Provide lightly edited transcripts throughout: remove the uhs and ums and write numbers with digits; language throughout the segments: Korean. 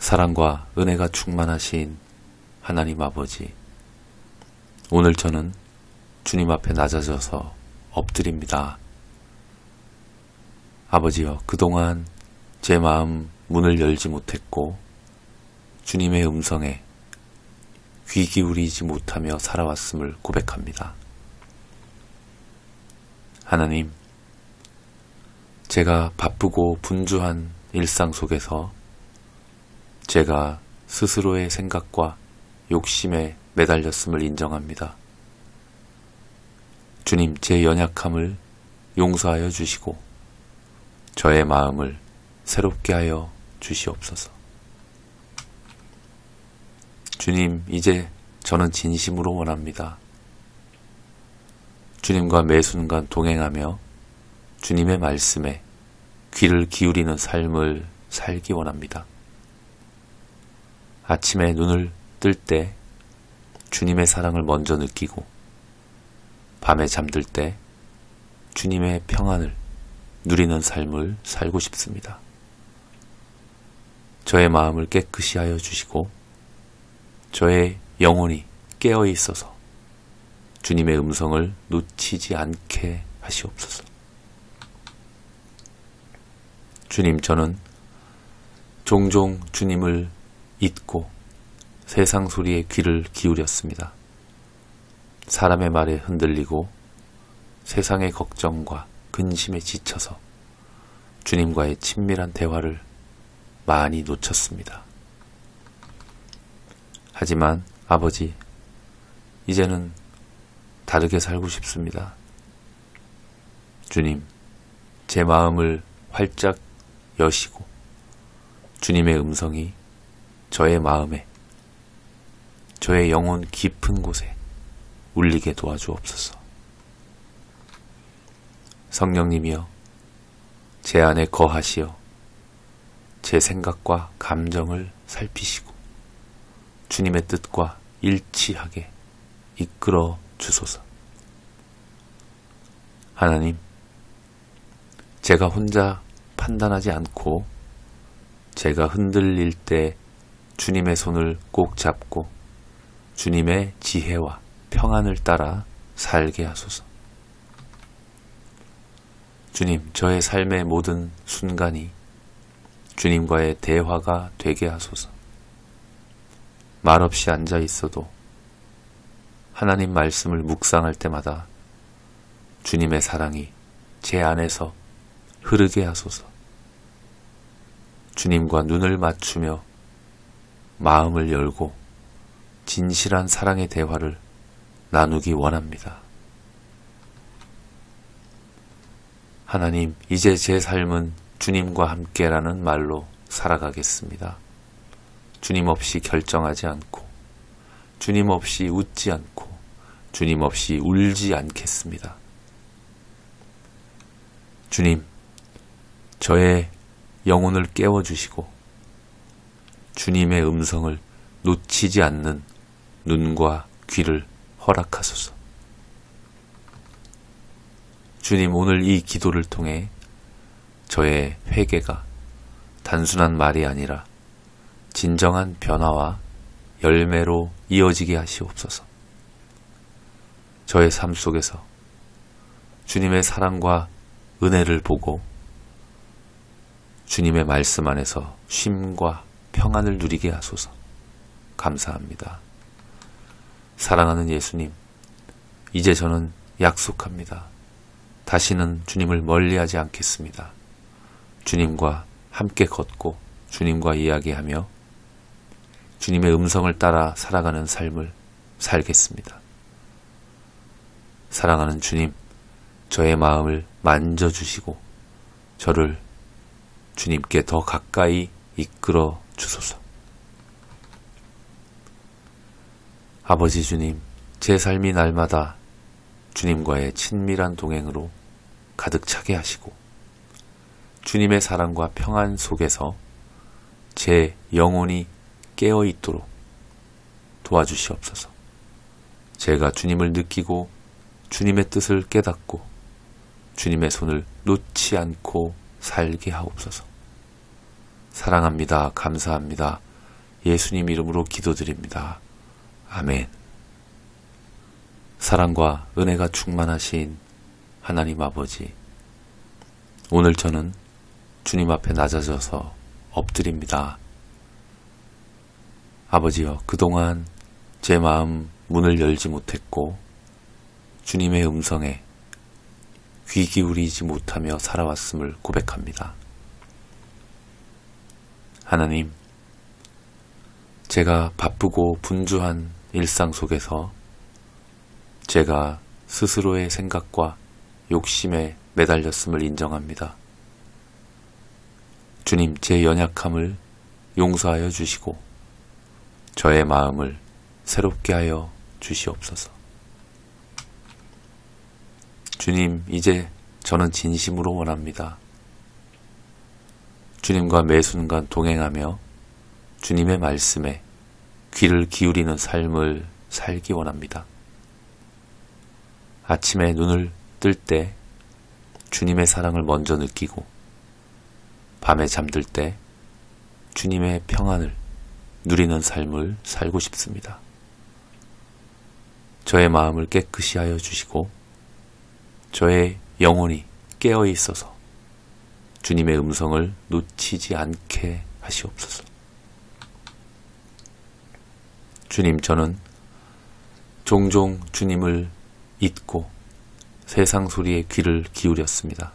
사랑과 은혜가 충만하신 하나님 아버지, 오늘 저는 주님 앞에 낮아져서 엎드립니다. 아버지여, 그동안 제 마음 문을 열지 못했고 주님의 음성에 귀 기울이지 못하며 살아왔음을 고백합니다. 하나님, 제가 바쁘고 분주한 일상 속에서 제가 스스로의 생각과 욕심에 매달렸음을 인정합니다. 주님, 제 연약함을 용서하여 주시고 저의 마음을 새롭게 하여 주시옵소서. 주님, 이제 저는 진심으로 원합니다. 주님과 매 순간 동행하며 주님의 말씀에 귀를 기울이는 삶을 살기 원합니다. 아침에 눈을 뜰 때 주님의 사랑을 먼저 느끼고 밤에 잠들 때 주님의 평안을 누리는 삶을 살고 싶습니다. 저의 마음을 깨끗이 하여 주시고 저의 영혼이 깨어 있어서 주님의 음성을 놓치지 않게 하시옵소서. 주님, 저는 종종 주님을 잊고 세상 소리에 귀를 기울였습니다. 사람의 말에 흔들리고 세상의 걱정과 근심에 지쳐서 주님과의 친밀한 대화를 많이 놓쳤습니다. 하지만 아버지, 이제는 다르게 살고 싶습니다. 주님, 제 마음을 활짝 여시고 주님의 음성이 저의 마음에, 저의 영혼 깊은 곳에 울리게 도와주옵소서. 성령님이여, 제 안에 거하시어 제 생각과 감정을 살피시고 주님의 뜻과 일치하게 이끌어 주소서. 하나님, 제가 혼자 판단하지 않고 제가 흔들릴 때 주님의 손을 꼭 잡고 주님의 지혜와 평안을 따라 살게 하소서. 주님, 저의 삶의 모든 순간이 주님과의 대화가 되게 하소서. 말없이 앉아 있어도 하나님 말씀을 묵상할 때마다 주님의 사랑이 제 안에서 흐르게 하소서. 주님과 눈을 맞추며 마음을 열고 진실한 사랑의 대화를 나누기 원합니다. 하나님, 이제 제 삶은 주님과 함께라는 말로 살아가겠습니다. 주님 없이 결정하지 않고 주님 없이 웃지 않고 주님 없이 울지 않겠습니다. 주님, 저의 영혼을 깨워주시고 주님의 음성을 놓치지 않는 눈과 귀를 허락하소서. 주님, 오늘 이 기도를 통해 저의 회개가 단순한 말이 아니라 진정한 변화와 열매로 이어지게 하시옵소서. 저의 삶 속에서 주님의 사랑과 은혜를 보고 주님의 말씀 안에서 쉼과 평안을 누리게 하소서. 감사합니다. 사랑하는 예수님, 이제 저는 약속합니다. 다시는 주님을 멀리하지 않겠습니다. 주님과 함께 걷고 주님과 이야기하며 주님의 음성을 따라 살아가는 삶을 살겠습니다. 사랑하는 주님, 저의 마음을 만져주시고 저를 주님께 더 가까이 이끌어 주소서. 아버지 주님, 제 삶이 날마다 주님과의 친밀한 동행으로 가득 차게 하시고 주님의 사랑과 평안 속에서 제 영혼이 깨어 있도록 도와주시옵소서. 제가 주님을 느끼고 주님의 뜻을 깨닫고 주님의 손을 놓지 않고 살게 하옵소서. 사랑합니다. 감사합니다. 예수님 이름으로 기도드립니다. 아멘. 사랑과 은혜가 충만하신 하나님 아버지, 오늘 저는 주님 앞에 낮아져서 엎드립니다. 아버지여, 그동안 제 마음 문을 열지 못했고 주님의 음성에 귀 기울이지 못하며 살아왔음을 고백합니다. 하나님, 제가 바쁘고 분주한 일상 속에서 제가 스스로의 생각과 욕심에 매달렸음을 인정합니다. 주님, 제 연약함을 용서하여 주시고 저의 마음을 새롭게 하여 주시옵소서. 주님, 이제 저는 진심으로 원합니다. 주님과 매 순간 동행하며 주님의 말씀에 귀를 기울이는 삶을 살기 원합니다. 아침에 눈을 뜰 때 주님의 사랑을 먼저 느끼고 밤에 잠들 때 주님의 평안을 누리는 삶을 살고 싶습니다. 저의 마음을 깨끗이 하여 주시고 저의 영혼이 깨어 있어서 주님의 음성을 놓치지 않게 하시옵소서. 주님, 저는 종종 주님을 잊고 세상 소리에 귀를 기울였습니다.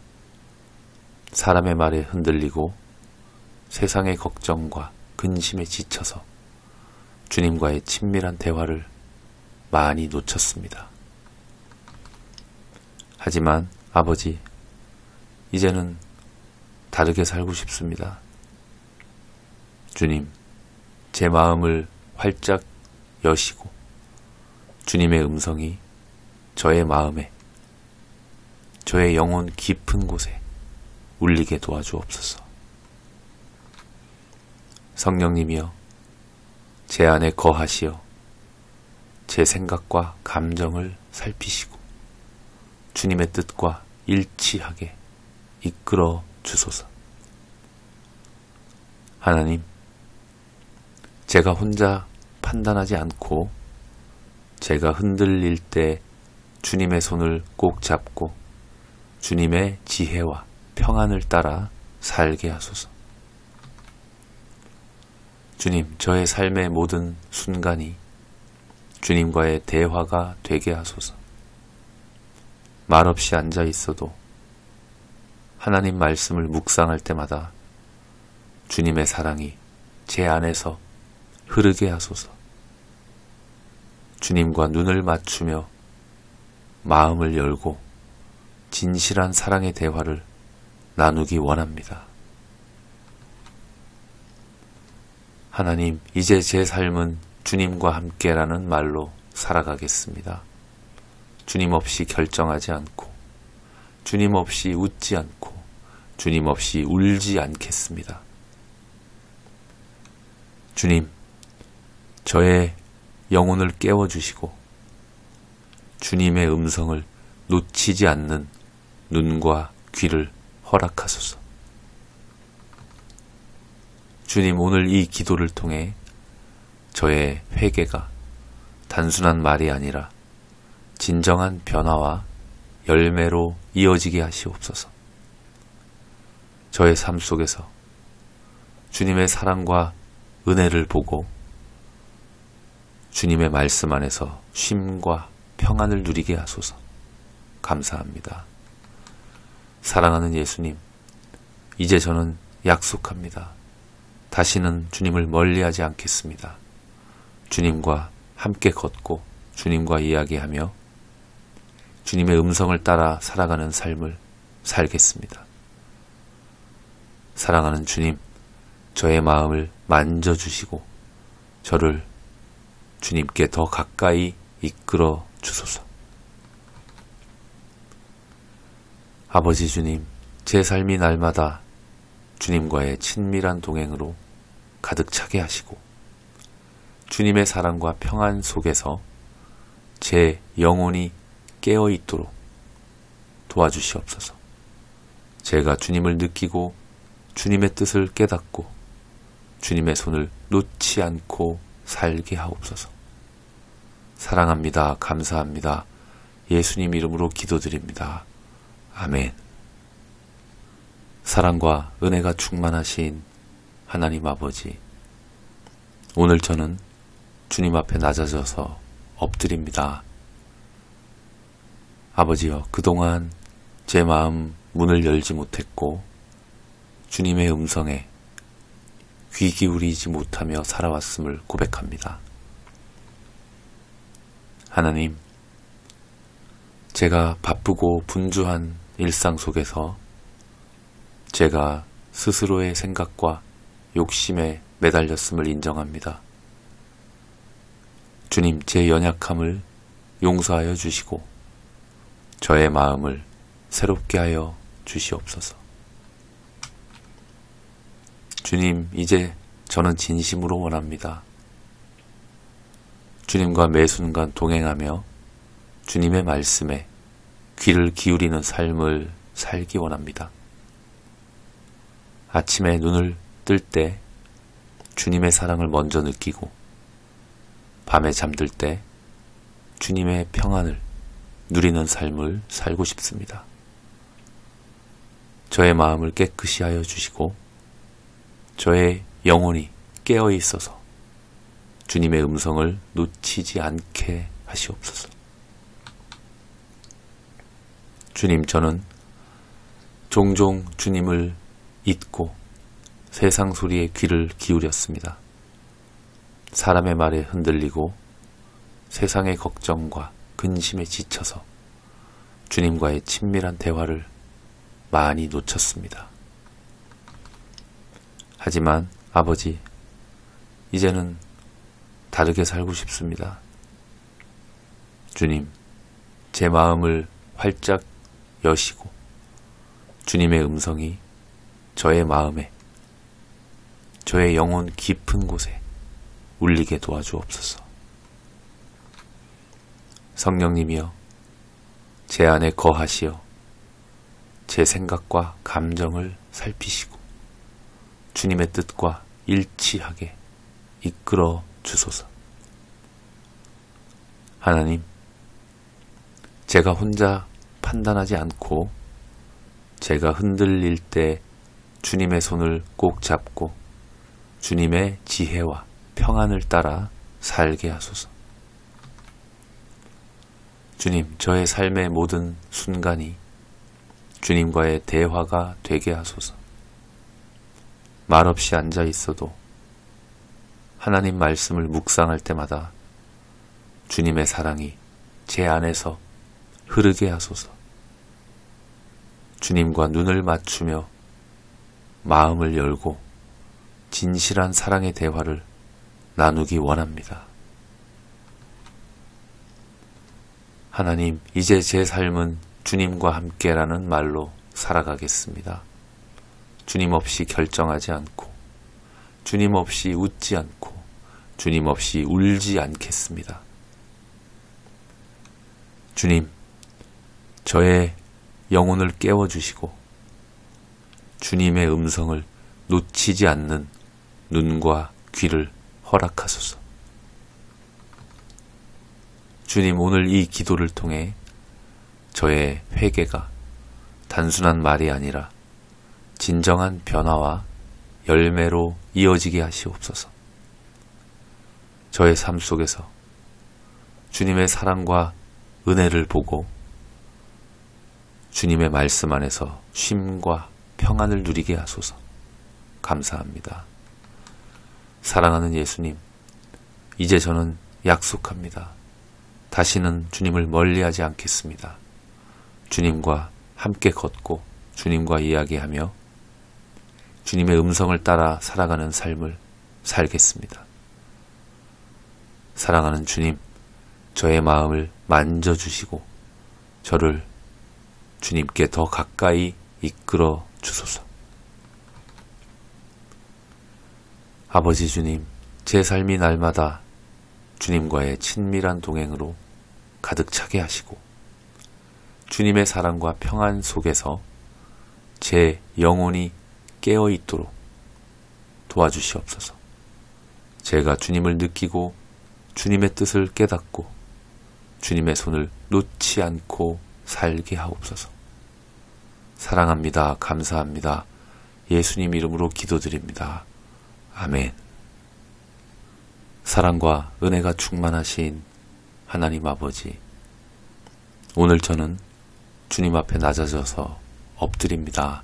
사람의 말에 흔들리고 세상의 걱정과 근심에 지쳐서 주님과의 친밀한 대화를 많이 놓쳤습니다. 하지만 아버지, 이제는 다르게 살고 싶습니다. 주님, 제 마음을 활짝 여시고 주님의 음성이 저의 마음에, 저의 영혼 깊은 곳에 울리게 도와주옵소서. 성령님이여, 제 안에 거하시어 제 생각과 감정을 살피시고 주님의 뜻과 일치하게 이끌어 주소서. 하나님, 제가 혼자 판단하지 않고 제가 흔들릴 때 주님의 손을 꼭 잡고 주님의 지혜와 평안을 따라 살게 하소서. 주님, 저의 삶의 모든 순간이 주님과의 대화가 되게 하소서. 말없이 앉아 있어도 하나님 말씀을 묵상할 때마다 주님의 사랑이 제 안에서 흐르게 하소서. 주님과 눈을 맞추며 마음을 열고 진실한 사랑의 대화를 나누기 원합니다. 하나님, 이제 제 삶은 주님과 함께라는 말로 살아가겠습니다. 주님 없이 결정하지 않고 주님 없이 웃지 않고 주님 없이 울지 않겠습니다. 주님, 저의 영혼을 깨워주시고 주님의 음성을 놓치지 않는 눈과 귀를 허락하소서. 주님, 오늘 이 기도를 통해 저의 회개가 단순한 말이 아니라 진정한 변화와 열매로 이어지게 하시옵소서. 저의 삶 속에서 주님의 사랑과 은혜를 보고 주님의 말씀 안에서 쉼과 평안을 누리게 하소서. 감사합니다. 사랑하는 예수님, 이제 저는 약속합니다. 다시는 주님을 멀리하지 않겠습니다. 주님과 함께 걷고 주님과 이야기하며 주님의 음성을 따라 살아가는 삶을 살겠습니다. 사랑하는 주님, 저의 마음을 만져주시고 저를 주님께 더 가까이 이끌어 주소서. 아버지 주님, 제 삶이 날마다 주님과의 친밀한 동행으로 가득 차게 하시고 주님의 사랑과 평안 속에서 제 영혼이 깨어 있도록 도와주시옵소서. 제가 주님을 느끼고 주님의 뜻을 깨닫고 주님의 손을 놓지 않고 살게 하옵소서. 사랑합니다. 감사합니다. 예수님 이름으로 기도드립니다. 아멘. 사랑과 은혜가 충만하신 하나님 아버지, 오늘 저는 주님 앞에 낮아져서 엎드립니다. 아버지여, 그동안 제 마음 문을 열지 못했고 주님의 음성에 귀 기울이지 못하며 살아왔음을 고백합니다. 하나님, 제가 바쁘고 분주한 일상 속에서 제가 스스로의 생각과 욕심에 매달렸음을 인정합니다. 주님, 제 연약함을 용서하여 주시고 저의 마음을 새롭게 하여 주시옵소서. 주님, 이제 저는 진심으로 원합니다. 주님과 매 순간 동행하며 주님의 말씀에 귀를 기울이는 삶을 살기 원합니다. 아침에 눈을 뜰 때 주님의 사랑을 먼저 느끼고 밤에 잠들 때 주님의 평안을 누리는 삶을 살고 싶습니다. 저의 마음을 깨끗이 하여 주시고 저의 영혼이 깨어 있어서 주님의 음성을 놓치지 않게 하시옵소서. 주님, 저는 종종 주님을 잊고 세상 소리에 귀를 기울였습니다. 사람의 말에 흔들리고 세상의 걱정과 근심에 지쳐서 주님과의 친밀한 대화를 많이 놓쳤습니다. 하지만 아버지, 이제는 다르게 살고 싶습니다. 주님, 제 마음을 활짝 여시고 주님의 음성이 저의 마음에, 저의 영혼 깊은 곳에 울리게 도와주옵소서. 성령님이여, 제 안에 거하시어 제 생각과 감정을 살피시고 주님의 뜻과 일치하게 이끌어 주소서. 하나님, 제가 혼자 판단하지 않고 제가 흔들릴 때 주님의 손을 꼭 잡고 주님의 지혜와 평안을 따라 살게 하소서. 주님, 저의 삶의 모든 순간이 주님과의 대화가 되게 하소서. 말없이 앉아 있어도 하나님 말씀을 묵상할 때마다 주님의 사랑이 제 안에서 흐르게 하소서. 주님과 눈을 맞추며 마음을 열고 진실한 사랑의 대화를 나누기 원합니다. 하나님, 이제 제 삶은 주님과 함께라는 말로 살아가겠습니다. 주님 없이 결정하지 않고 주님 없이 웃지 않고 주님 없이 울지 않겠습니다. 주님, 저의 영혼을 깨워주시고 주님의 음성을 놓치지 않는 눈과 귀를 허락하소서. 주님, 오늘 이 기도를 통해 저의 회개가 단순한 말이 아니라 진정한 변화와 열매로 이어지게 하시옵소서. 저의 삶 속에서 주님의 사랑과 은혜를 보고 주님의 말씀 안에서 쉼과 평안을 누리게 하소서. 감사합니다. 사랑하는 예수님, 이제 저는 약속합니다. 다시는 주님을 멀리하지 않겠습니다. 주님과 함께 걷고 주님과 이야기하며 주님의 음성을 따라 살아가는 삶을 살겠습니다. 사랑하는 주님, 저의 마음을 만져주시고 저를 주님께 더 가까이 이끌어 주소서. 아버지 주님, 제 삶이 날마다 주님과의 친밀한 동행으로 가득 차게 하시고 주님의 사랑과 평안 속에서 제 영혼이 깨어 있도록 도와주시옵소서. 제가 주님을 느끼고 주님의 뜻을 깨닫고 주님의 손을 놓지 않고 살게 하옵소서. 사랑합니다. 감사합니다. 예수님 이름으로 기도드립니다. 아멘. 사랑과 은혜가 충만하신 하나님 아버지, 오늘 저는 주님 앞에 낮아져서 엎드립니다.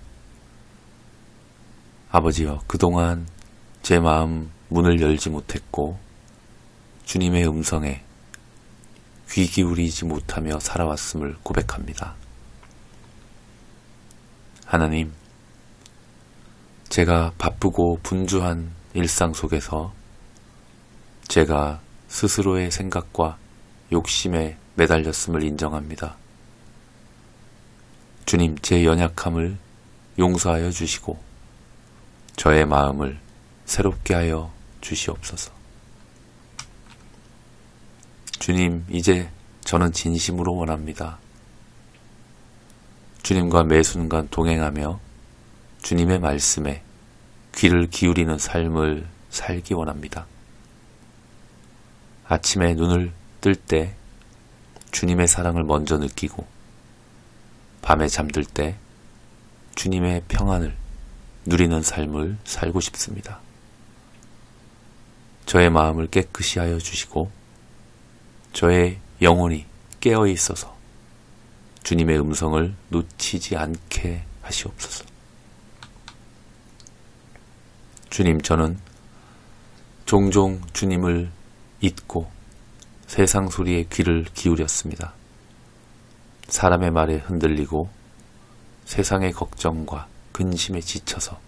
아버지여, 그동안 제 마음 문을 열지 못했고 주님의 음성에 귀 기울이지 못하며 살아왔음을 고백합니다. 하나님, 제가 바쁘고 분주한 일상 속에서 제가 스스로의 생각과 욕심에 매달렸음을 인정합니다. 주님, 제 연약함을 용서하여 주시고 저의 마음을 새롭게 하여 주시옵소서. 주님, 이제 저는 진심으로 원합니다. 주님과 매 순간 동행하며 주님의 말씀에 귀를 기울이는 삶을 살기 원합니다. 아침에 눈을 뜰 때 주님의 사랑을 먼저 느끼고 밤에 잠들 때 주님의 평안을 누리는 삶을 살고 싶습니다. 저의 마음을 깨끗이 하여 주시고 저의 영혼이 깨어 있어서 주님의 음성을 놓치지 않게 하시옵소서. 주님, 저는 종종 주님을 잊고 세상 소리에 귀를 기울였습니다. 사람의 말에 흔들리고 세상의 걱정과 근심에 지쳐서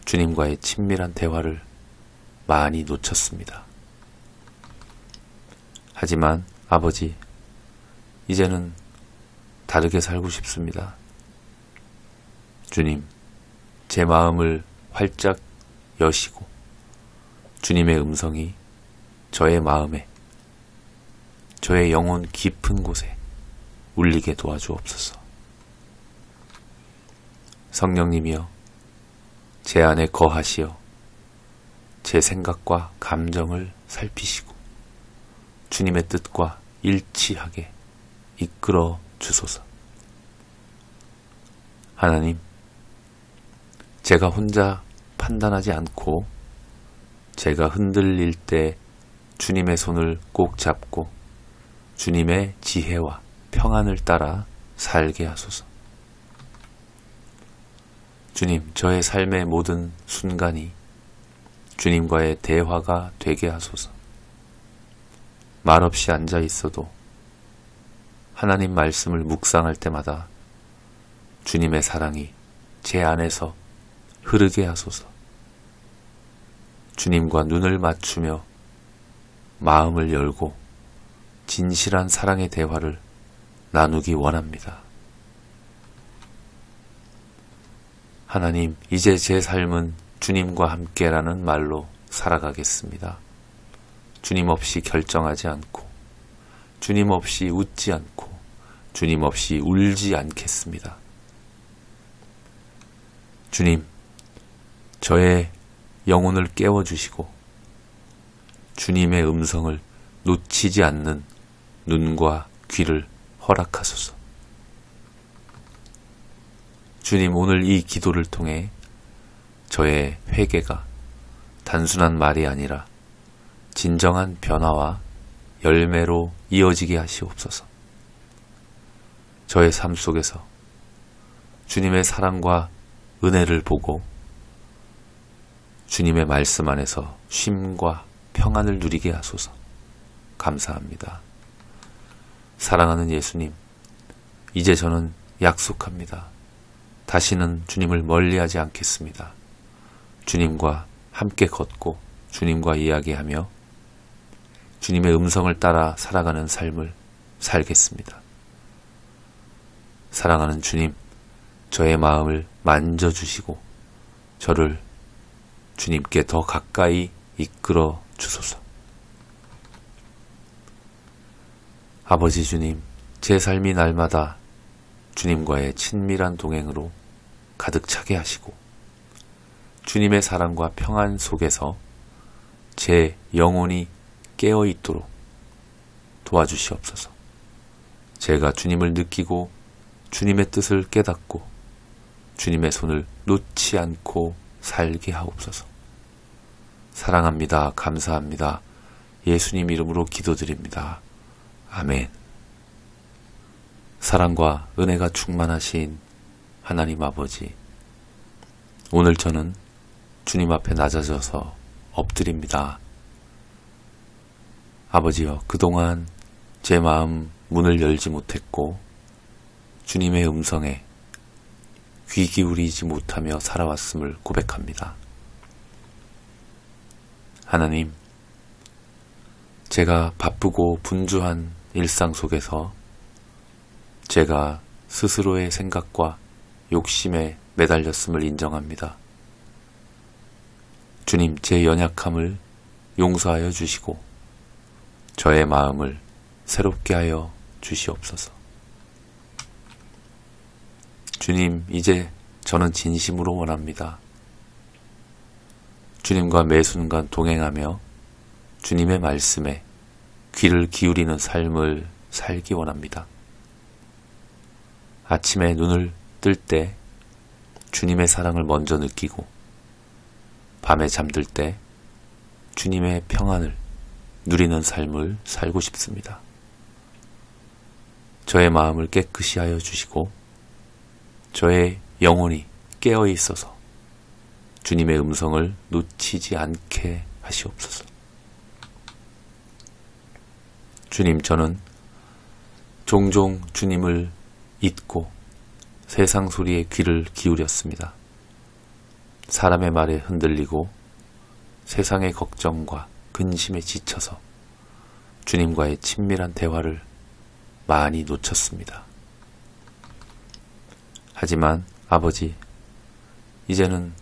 주님과의 친밀한 대화를 많이 놓쳤습니다. 하지만 아버지, 이제는 다르게 살고 싶습니다. 주님, 제 마음을 활짝 여시고 주님의 음성이 저의 마음에, 저의 영혼 깊은 곳에 울리게 도와주옵소서. 성령님이여, 제 안에 거하시어 제 생각과 감정을 살피시고 주님의 뜻과 일치하게 이끌어 주소서. 하나님, 제가 혼자 판단하지 않고 제가 흔들릴 때 주님의 손을 꼭 잡고 주님의 지혜와 평안을 따라 살게 하소서. 주님, 저의 삶의 모든 순간이 주님과의 대화가 되게 하소서. 말없이 앉아 있어도 하나님 말씀을 묵상할 때마다 주님의 사랑이 제 안에서 흐르게 하소서. 주님과 눈을 맞추며 마음을 열고 진실한 사랑의 대화를 나누기 원합니다. 하나님, 이제 제 삶은 주님과 함께라는 말로 살아가겠습니다. 주님 없이 결정하지 않고 주님 없이 웃지 않고 주님 없이 울지 않겠습니다. 주님, 저의 영혼을 깨워주시고 주님의 음성을 놓치지 않는 눈과 귀를 허락하소서. 주님, 오늘 이 기도를 통해 저의 회개가 단순한 말이 아니라 진정한 변화와 열매로 이어지게 하시옵소서. 저의 삶 속에서 주님의 사랑과 은혜를 보고 주님의 말씀 안에서 쉼과 평안을 누리게 하소서. 감사합니다. 사랑하는 예수님, 이제 저는 약속합니다. 다시는 주님을 멀리하지 않겠습니다. 주님과 함께 걷고 주님과 이야기하며 주님의 음성을 따라 살아가는 삶을 살겠습니다. 사랑하는 주님, 저의 마음을 만져주시고 저를 주님께 더 가까이 이끌어 주소서. 아버지 주님, 제 삶이 날마다 주님과의 친밀한 동행으로 가득 차게 하시고 주님의 사랑과 평안 속에서 제 영혼이 깨어 있도록 도와주시옵소서. 제가 주님을 느끼고 주님의 뜻을 깨닫고 주님의 손을 놓지 않고 살게 하옵소서. 사랑합니다. 감사합니다. 예수님 이름으로 기도드립니다. 아멘. 사랑과 은혜가 충만하신 하나님 아버지, 오늘 저는 주님 앞에 낮아져서 엎드립니다. 아버지여, 그동안 제 마음 문을 열지 못했고 주님의 음성에 귀 기울이지 못하며 살아왔음을 고백합니다. 하나님, 제가 바쁘고 분주한 일상 속에서 제가 스스로의 생각과 욕심에 매달렸음을 인정합니다. 주님, 제 연약함을 용서하여 주시고 저의 마음을 새롭게 하여 주시옵소서. 주님, 이제 저는 진심으로 원합니다. 주님과 매 순간 동행하며 주님의 말씀에 귀를 기울이는 삶을 살기 원합니다. 아침에 눈을 뜰 때 주님의 사랑을 먼저 느끼고 밤에 잠들 때 주님의 평안을 누리는 삶을 살고 싶습니다. 저의 마음을 깨끗이 하여 주시고 저의 영혼이 깨어 있어서 주님의 음성을 놓치지 않게 하시옵소서. 주님, 저는 종종 주님을 잊고 세상 소리에 귀를 기울였습니다. 사람의 말에 흔들리고 세상의 걱정과 근심에 지쳐서 주님과의 친밀한 대화를 많이 놓쳤습니다. 하지만 아버지, 이제는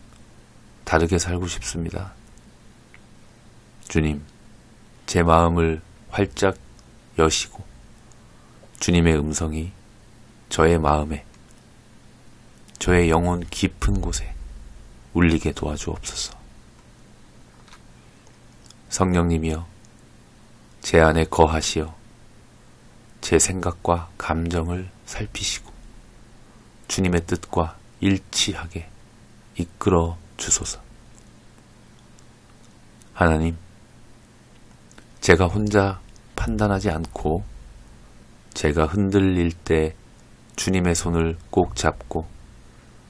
다르게 살고 싶습니다. 주님, 제 마음을 활짝 여시고 주님의 음성이 저의 마음에, 저의 영혼 깊은 곳에 울리게 도와주옵소서. 성령님이여, 제 안에 거하시어 제 생각과 감정을 살피시고 주님의 뜻과 일치하게 이끌어 주소서. 하나님, 제가 혼자 판단하지 않고 제가 흔들릴 때 주님의 손을 꼭 잡고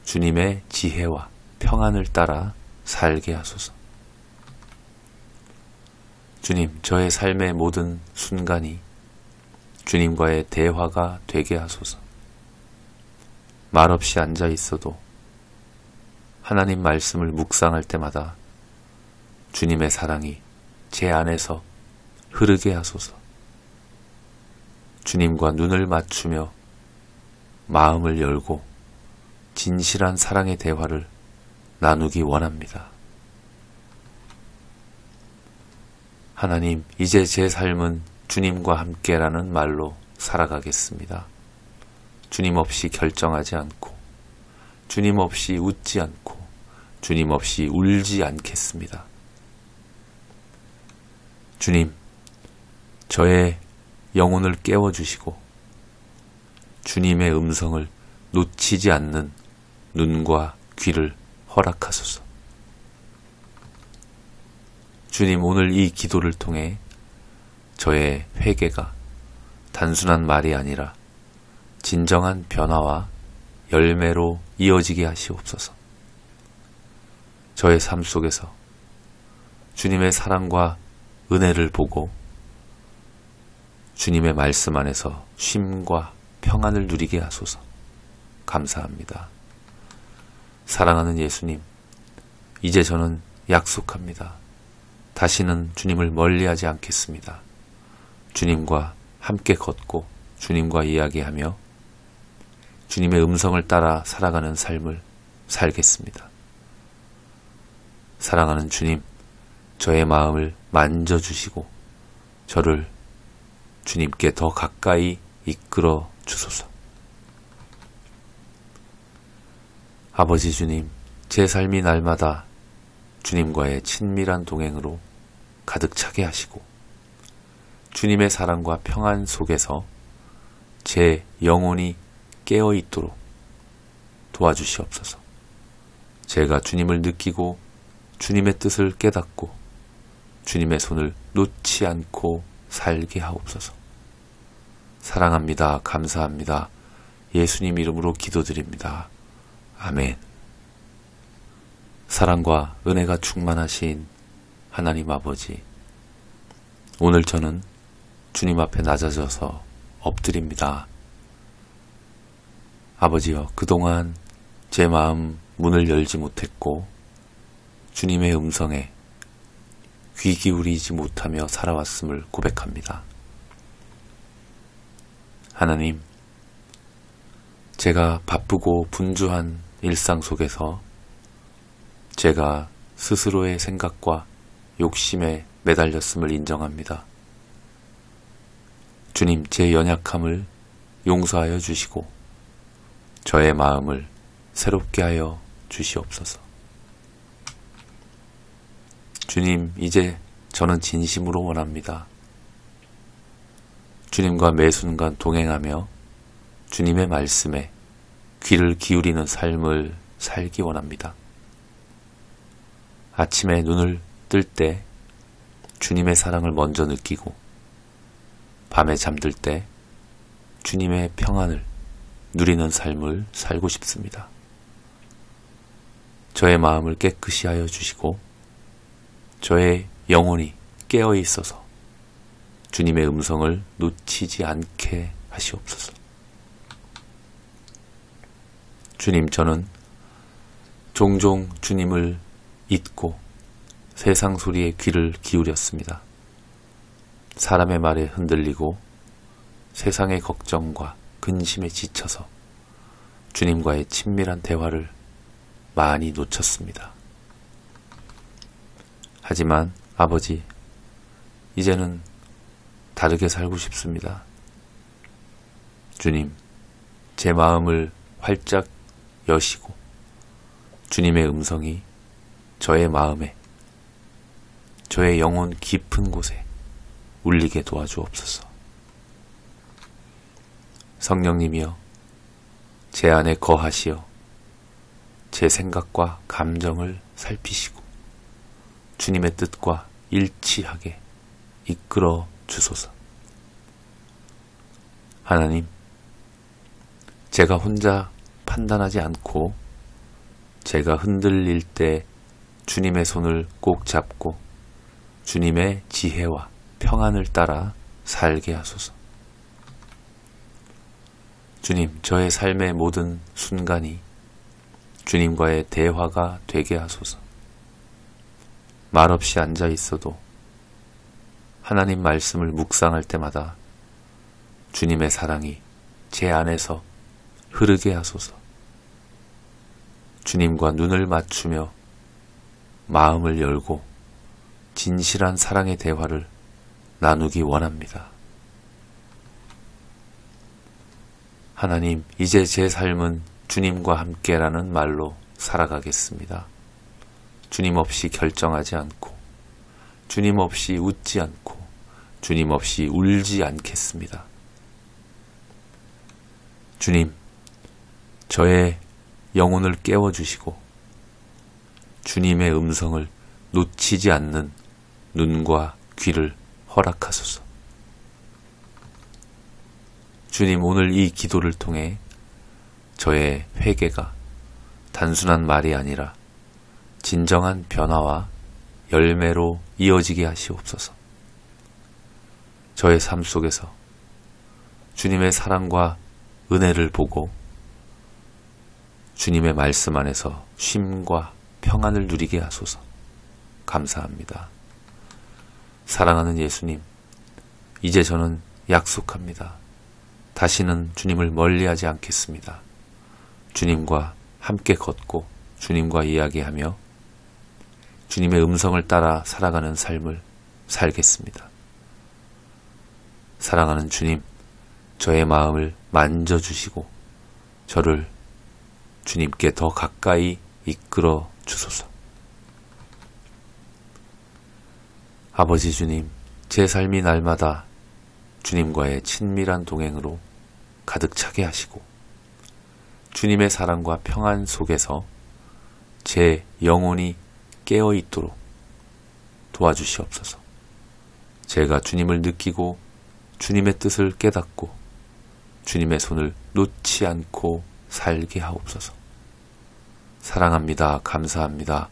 주님의 지혜와 평안을 따라 살게 하소서. 주님, 저의 삶의 모든 순간이 주님과의 대화가 되게 하소서. 말없이 앉아 있어도 하나님 말씀을 묵상할 때마다 주님의 사랑이 제 안에서 흐르게 하소서. 주님과 눈을 맞추며 마음을 열고 진실한 사랑의 대화를 나누기 원합니다. 하나님, 이제 제 삶은 주님과 함께라는 말로 살아가겠습니다. 주님 없이 결정하지 않고 주님 없이 웃지 않고 주님 없이 울지 않겠습니다. 주님, 저의 영혼을 깨워주시고 주님의 음성을 놓치지 않는 눈과 귀를 허락하소서. 주님, 오늘 이 기도를 통해 저의 회개가 단순한 말이 아니라 진정한 변화와 열매로 이어지게 하시옵소서. 저의 삶 속에서 주님의 사랑과 은혜를 보고 주님의 말씀 안에서 쉼과 평안을 누리게 하소서. 감사합니다. 사랑하는 예수님, 이제 저는 약속합니다. 다시는 주님을 멀리하지 않겠습니다. 주님과 함께 걷고 주님과 이야기하며 주님의 음성을 따라 살아가는 삶을 살겠습니다. 사랑하는 주님, 저의 마음을 만져주시고 저를 주님께 더 가까이 이끌어 주소서. 아버지 주님, 제 삶이 날마다 주님과의 친밀한 동행으로 가득 차게 하시고 주님의 사랑과 평안 속에서 제 영혼이 깨어 있도록 도와주시옵소서. 제가 주님을 느끼고 주님의 뜻을 깨닫고 주님의 손을 놓지 않고 살게 하옵소서. 사랑합니다. 감사합니다. 예수님 이름으로 기도드립니다. 아멘. 사랑과 은혜가 충만하신 하나님 아버지, 오늘 저는 주님 앞에 낮아져서 엎드립니다. 아버지여, 그동안 제 마음 문을 열지 못했고 주님의 음성에 귀 기울이지 못하며 살아왔음을 고백합니다. 하나님, 제가 바쁘고 분주한 일상 속에서 제가 스스로의 생각과 욕심에 매달렸음을 인정합니다. 주님, 제 연약함을 용서하여 주시고 저의 마음을 새롭게 하여 주시옵소서. 주님, 이제 저는 진심으로 원합니다. 주님과 매 순간 동행하며 주님의 말씀에 귀를 기울이는 삶을 살기 원합니다. 아침에 눈을 뜰 때 주님의 사랑을 먼저 느끼고 밤에 잠들 때 주님의 평안을 누리는 삶을 살고 싶습니다. 저의 마음을 깨끗이 하여 주시고 저의 영혼이 깨어 있어서 주님의 음성을 놓치지 않게 하시옵소서. 주님, 저는 종종 주님을 잊고 세상 소리에 귀를 기울였습니다. 사람의 말에 흔들리고 세상의 걱정과 근심에 지쳐서 주님과의 친밀한 대화를 많이 놓쳤습니다. 하지만 아버지, 이제는 다르게 살고 싶습니다. 주님, 제 마음을 활짝 여시고 주님의 음성이 저의 마음에, 저의 영혼 깊은 곳에 울리게 도와주옵소서. 성령님이여, 제 안에 거하시어 제 생각과 감정을 살피시고 주님의 뜻과 일치하게 이끌어 주소서. 하나님, 제가 혼자 판단하지 않고 제가 흔들릴 때 주님의 손을 꼭 잡고 주님의 지혜와 평안을 따라 살게 하소서. 주님, 저의 삶의 모든 순간이 주님과의 대화가 되게 하소서. 말없이 앉아 있어도 하나님 말씀을 묵상할 때마다 주님의 사랑이 제 안에서 흐르게 하소서. 주님과 눈을 맞추며 마음을 열고 진실한 사랑의 대화를 나누기 원합니다. 하나님, 이제 제 삶은 주님과 함께라는 말로 살아가겠습니다. 주님 없이 결정하지 않고 주님 없이 웃지 않고 주님 없이 울지 않겠습니다. 주님, 저의 영혼을 깨워주시고 주님의 음성을 놓치지 않는 눈과 귀를 허락하소서. 주님, 오늘 이 기도를 통해 저의 회개가 단순한 말이 아니라 진정한 변화와 열매로 이어지게 하시옵소서. 저의 삶 속에서 주님의 사랑과 은혜를 보고 주님의 말씀 안에서 쉼과 평안을 누리게 하소서. 감사합니다. 사랑하는 예수님, 이제 저는 약속합니다. 다시는 주님을 멀리하지 않겠습니다. 주님과 함께 걷고 주님과 이야기하며 주님의 음성을 따라 살아가는 삶을 살겠습니다. 사랑하는 주님, 저의 마음을 만져주시고 저를 주님께 더 가까이 이끌어 주소서. 아버지 주님, 제 삶이 날마다 주님과의 친밀한 동행으로 가득 차게 하시고 주님의 사랑과 평안 속에서 제 영혼이 깨어 있도록 도와주시옵소서. 제가 주님을 느끼고 주님의 뜻을 깨닫고 주님의 손을 놓지 않고 살게 하옵소서. 사랑합니다. 감사합니다.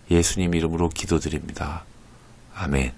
예수님 이름으로 기도드립니다. 아멘.